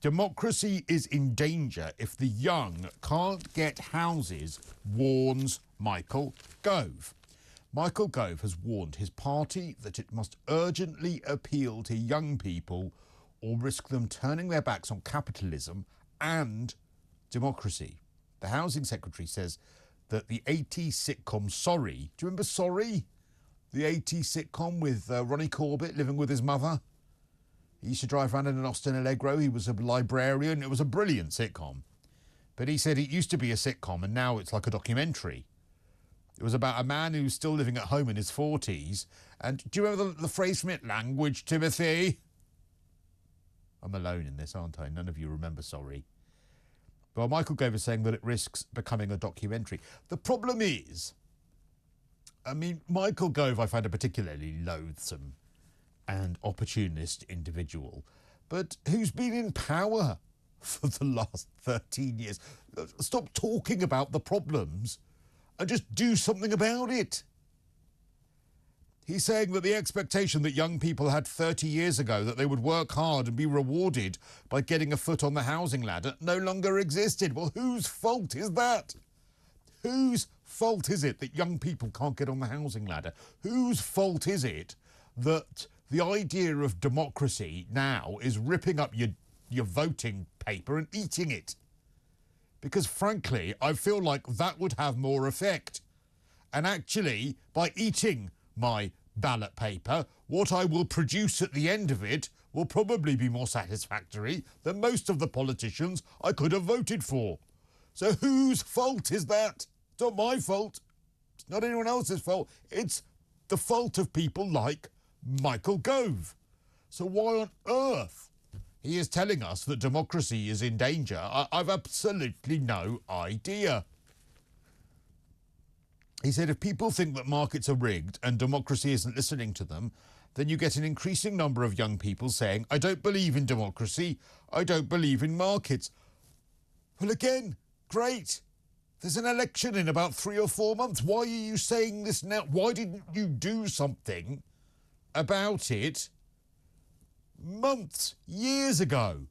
Democracy is in danger if the young can't get houses, warns Michael Gove. Michael Gove has warned his party that it must urgently appeal to young people or risk them turning their backs on capitalism and democracy. The Housing Secretary says that the 80s sitcom Sorry, do you remember Sorry? The 80s sitcom with Ronnie Corbett living with his mother. He used to drive around in an Austin Allegro. He was a librarian. It was a brilliant sitcom. But he said it used to be a sitcom and now it's like a documentary. It was about a man who's still living at home in his 40s. And do you remember the phrase from it? Language, Timothy? I'm alone in this, aren't I? None of you remember Sorry. Well, Michael Gove is saying that it risks becoming a documentary. The problem is, I mean, Michael Gove I find a particularly loathsome and opportunist individual, but who's been in power for the last 13 years. Stop talking about the problems and just do something about it. He's saying that the expectation that young people had 30 years ago, that they would work hard and be rewarded by getting a foot on the housing ladder, no longer existed. Well, whose fault is that? Whose fault is it that young people can't get on the housing ladder? Whose fault is it that the idea of democracy now is ripping up your voting paper and eating it? Because frankly, I feel like that would have more effect. And actually, by eating my ballot paper, what I will produce at the end of it will probably be more satisfactory than most of the politicians I could have voted for. So whose fault is that? It's not my fault. It's not anyone else's fault. It's the fault of people like Michael Gove. So why on earth he is telling us that democracy is in danger? I've absolutely no idea. He said if people think that markets are rigged and democracy isn't listening to them, then you get an increasing number of young people saying, I don't believe in democracy, I don't believe in markets. Well, again, great. There's an election in about 3 or 4 months. Why are you saying this now? Why didn't you do something about it months, years ago?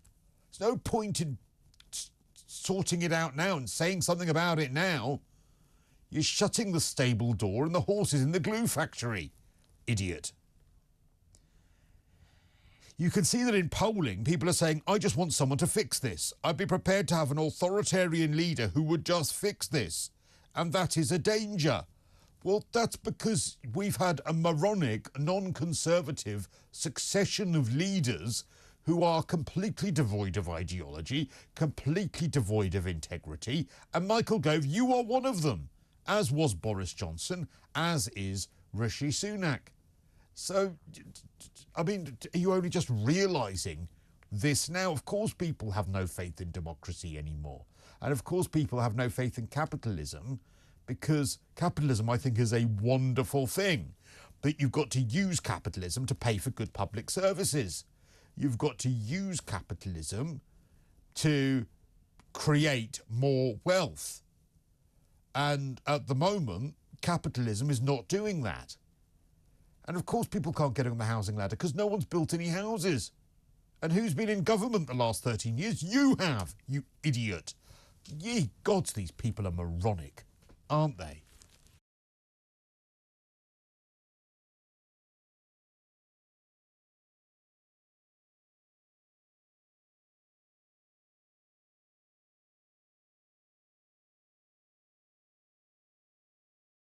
There's no point in sorting it out now and saying something about it now. You're shutting the stable door and the horse is in the glue factory. Idiot. You can see that in polling, people are saying, I just want someone to fix this. I'd be prepared to have an authoritarian leader who would just fix this. And that is a danger. Well, that's because we've had a moronic, non-conservative succession of leaders who are completely devoid of ideology, completely devoid of integrity. And Michael Gove, you are one of them, as was Boris Johnson, as is Rishi Sunak. So, I mean, are you only just realising this now? Of course people have no faith in democracy anymore. And of course people have no faith in capitalism, because capitalism, I think, is a wonderful thing. But you've got to use capitalism to pay for good public services. You've got to use capitalism to create more wealth. And at the moment, capitalism is not doing that. And of course people can't get on the housing ladder because no one's built any houses. And who's been in government the last 13 years? You have, you idiot. Ye gods, these people are moronic, aren't they?